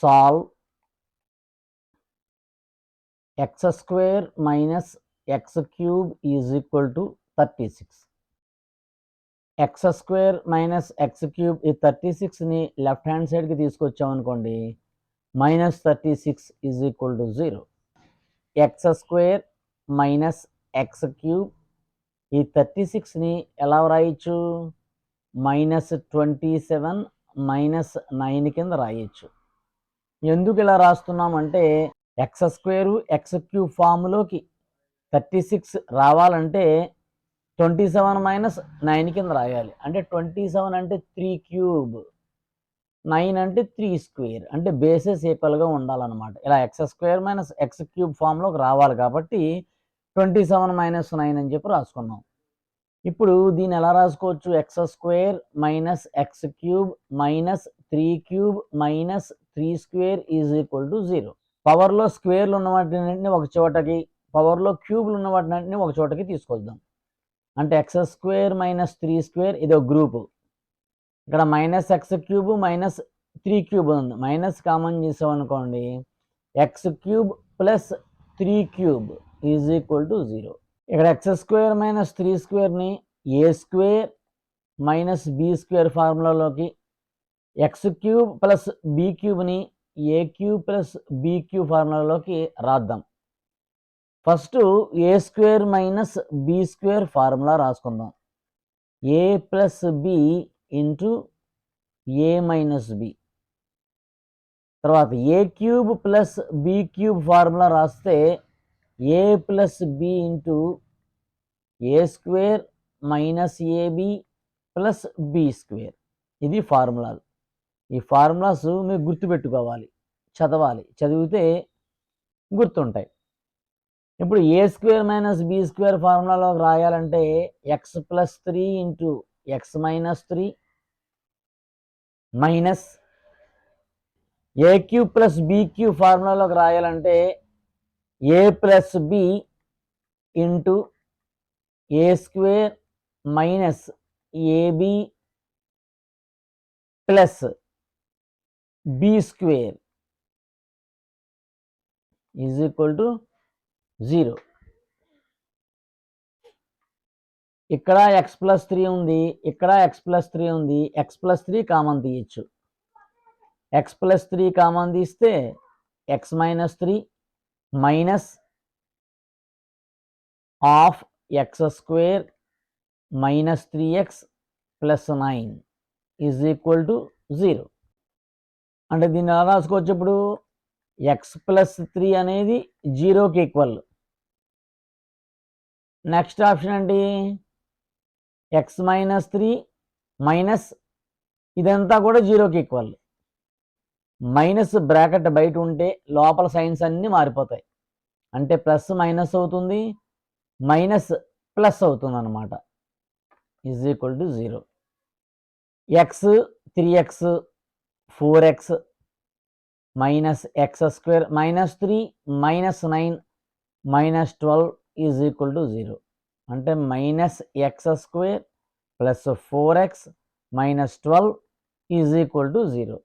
Solve x square minus x cube is equal to 36. x square minus x cube ఈ 36ని left hand సైడ్కి తీసుకొచ్చామనుకోండి, -36 is equal to 0. x square minus x cube ఈ 36ని ఎలా వ్రాయచ్చు? -27 -9 కింద రాయొచ్చు. ఎందుకు ఇలా రాస్తున్నామంటే ఎక్స్ స్క్వేరు ఎక్స్ క్యూబ్ ఫామ్లోకి 36 రావాలంటే 27 - 9 కింద రాయాలి. అంటే 27 అంటే 3 క్యూబ్, 9 అంటే 3 స్క్వేర్, అంటే బేసెస్ ఈక్వల్గా ఉండాలన్నమాట. ఇలా x square minus x cube ఫామ్లోకి రావాలి కాబట్టి 27 - 9 అని చెప్పి రాసుకున్నాం. ఇప్పుడు దీన్ని ఎలా రాసుకోవచ్చు? X square minus x cube minus 3 cube minus 3 square is equal to 0. పవర్లో స్క్వేర్లు ఉన్న వాటిని ఒక చోటకి, పవర్లో క్యూబ్లు ఉన్న వాటిని ఒక చోటకి తీసుకొద్దాం. అంటే ఎక్స్ స్క్వేర్ మైనస్ 3 స్క్వేర్ ఇది ఒక గ్రూపు. ఇక్కడ minus x cube minus 3 cube ఉంది. మైనస్ కామన్ చేసామనుకోండి, x cube plus 3 cube is equal to 0. ఇక్కడ ఎక్స్ స్క్వేర్ మైనస్ 3 స్క్వేర్ని a square minus b square ఫార్ములాలోకి, ఎక్స్ క్యూబ్ ప్లస్ బి క్యూబ్ని a cube plus b cube ఫార్ములాలోకి రాద్దాం. First a square minus b square formula రాసుకుందాం. A plus b into a minus b. తర్వాత a cube plus b cube formula రాస్తే ఏ plus b into a square minus ab plus b square. ఇది ఫార్ములాలు. ఈ formulas మీరు గుర్తుపెట్టుకోవాలి, చదవాలి, చదివితే గుర్తుంటాయి. ఇప్పుడు a square minus b square ఫార్ములాలోకి రాయాలంటే x plus 3 into x minus 3 minus a cube plus b cube ఫార్ములాలోకి రాయాలంటే a plus b into a square minus ab plus b square is equal to 0. ఇక్కడ ఎక్స్ ప్లస్ 3 ఉంది, ఇక్కడ X plus 3 ఉంది. X plus 3 common తీయచ్చు. X plus 3 common తీస్తే X minus 3 minus of X square minus 3x plus 9 is equal to 0. అంటే దీన్ని ఎలా రాసుకోవచ్చు? ఇప్పుడు ఎక్స్ ప్లస్ 3 అనేది 0కి ఈక్వల్. నెక్స్ట్ ఆప్షన్ ఏంటి? ఎక్స్ మైనస్ 3 మైనస్ ఇదంతా కూడా 0కి ఈక్వల్. మైనస్ బ్రాకెట్ బయట ఉంటే లోపల సైన్స్ అన్నీ మారిపోతాయి. అంటే ప్లస్ మైనస్ అవుతుంది, మైనస్ ప్లస్ అవుతుంది అన్నమాట. Is equal to 0. X 3x 4x minus X square minus 3 minus 9 minus 12 is equal to 0. అంటే minus X square plus 4x minus 12 is equal to 0.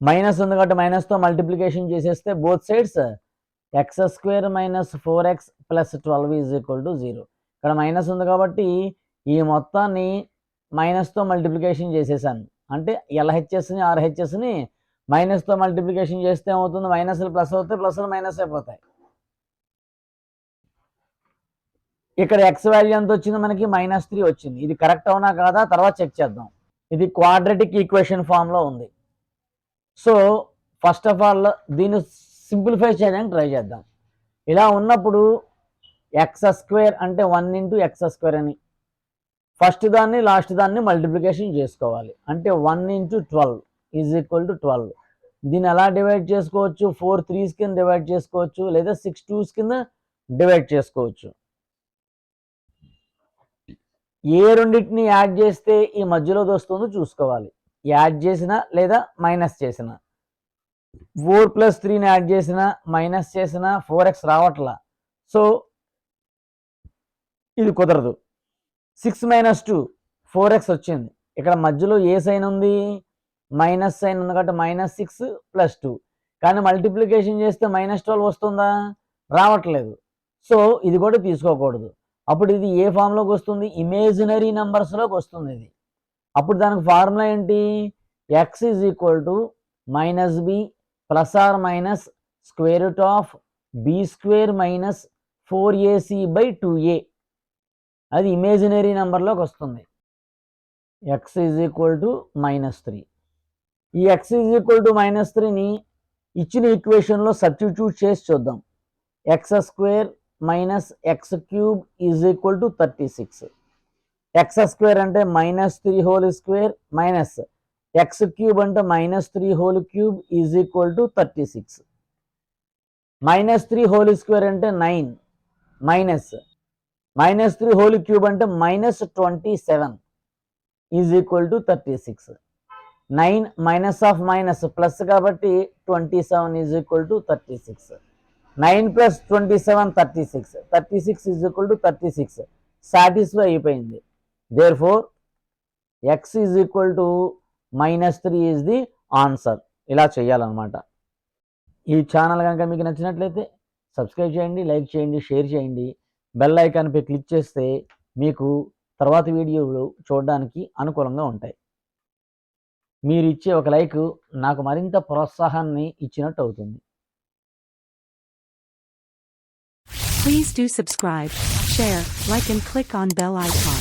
Minus ఉంది కాబట్టి మైనస్తో మల్టిప్లికేషన్ చేసేస్తే both sides X square minus 4x plus 12 is equal to 0. ఇక్కడ minus ఉంది కాబట్టి ఈ మొత్తాన్ని మైనస్తో multiplication చేసేసాను. అంటే ఎల్హెచ్ఎస్ని ఆర్హెచ్ఎస్ని మైనస్తో మల్టిప్లికేషన్ చేస్తే ఏమవుతుంది? మైనస్లు ప్లస్ అవుతాయి, ప్లస్లు మైనస్ అయిపోతాయి. ఇక్కడ ఎక్స్ వాల్యూ ఎంత వచ్చింది? మనకి -3 వచ్చింది. ఇది కరెక్ట్ అవునా కాదా తర్వాత చెక్ చేద్దాం. ఇది క్వాడ్రటిక్ ఈక్వేషన్ ఫామ్లో ఉంది. సో ఫస్ట్ ఆఫ్ ఆల్ దీన్ని సింప్లిఫై చేయడానికి ట్రై చేద్దాం. ఇలా ఉన్నప్పుడు ఎక్స్ స్క్వేర్ అంటే 1 ఇంటూ ఎక్స్ స్క్వేర్ అని ఫస్ట్ దాన్ని లాస్ట్ దాన్ని మల్టిప్లికేషన్ చేసుకోవాలి. అంటే 1 ఇంటూ 12 ఈజ్ ఈక్వల్ టు 12. దీన్ని ఎలా డివైడ్ చేసుకోవచ్చు? 4 3s కింద డివైడ్ చేసుకోవచ్చు, లేదా 6 2s కింద డివైడ్ చేసుకోవచ్చు. ఏ రెండింటిని యాడ్ చేస్తే ఈ మధ్యలో వస్తుందో చూసుకోవాలి. యాడ్ చేసిన లేదా మైనస్ చేసిన, 4 + 3ని యాడ్ చేసిన మైనస్ చేసిన 4x రావట్లా. సో ఇది కుదరదు. 6 - 2 4x వచ్చింది. ఇక్కడ మధ్యలో ఏ సైన్ ఉంది? మైనస్ సైన్ ఉంది కాబట్టి -6 + 2. కానీ మల్టిప్లికేషన్ చేస్తే -12 వస్తుందా? రావట్లేదు. సో ఇది కూడా తీసుకోకూడదు. అప్పుడు ఇది ఏ ఫామ్‌లోకి వస్తుంది? ఇమేజినరీ నంబర్స్‌లోకి వస్తుంది ఇది. అప్పుడు దానికి ఫార్ములా ఏంటి? x -b ± square root of b² - 4ac/2a. అది ఇమేజినరీ నంబర్లోకి వస్తుంది. x -3. ఈ x -3ని ఇచ్చిన ఈక్వేషన్లో సబ్స్టిట్యూట్ చేసి చూద్దాం. x² - x³ = 36. x² అంటే -3² మైనస్ x³ అంటే -3³ = 36. -3² అంటే 9 మైనస్ -3³ అంటే -27 = 36. 9 మైనస్ ఆఫ్ మైనస్ ప్లస్ కాబట్టి 27 = 36. 9 + 27 36. 36 = 36. సాటిస్ఫై అయిపోయింది. Therefore x -3 is the answer. ఇలా చేయాలన్నమాట. ఈ ఛానల్ కనుక మీకు నచ్చినట్లయితే సబ్స్క్రైబ్ చేయండి, లైక్ చేయండి, షేర్ చేయండి. బెల్ ఐకాన్పై క్లిక్ చేస్తే మీకు తర్వాతి వీడియోలు చూడడానికి అనుకూలంగా ఉంటాయి. మీరు ఇచ్చే ఒక లైక్ నాకు మరింత ప్రోత్సాహాన్ని ఇచ్చినట్టు అవుతుంది. Please do subscribe, share, like and click on bell icon.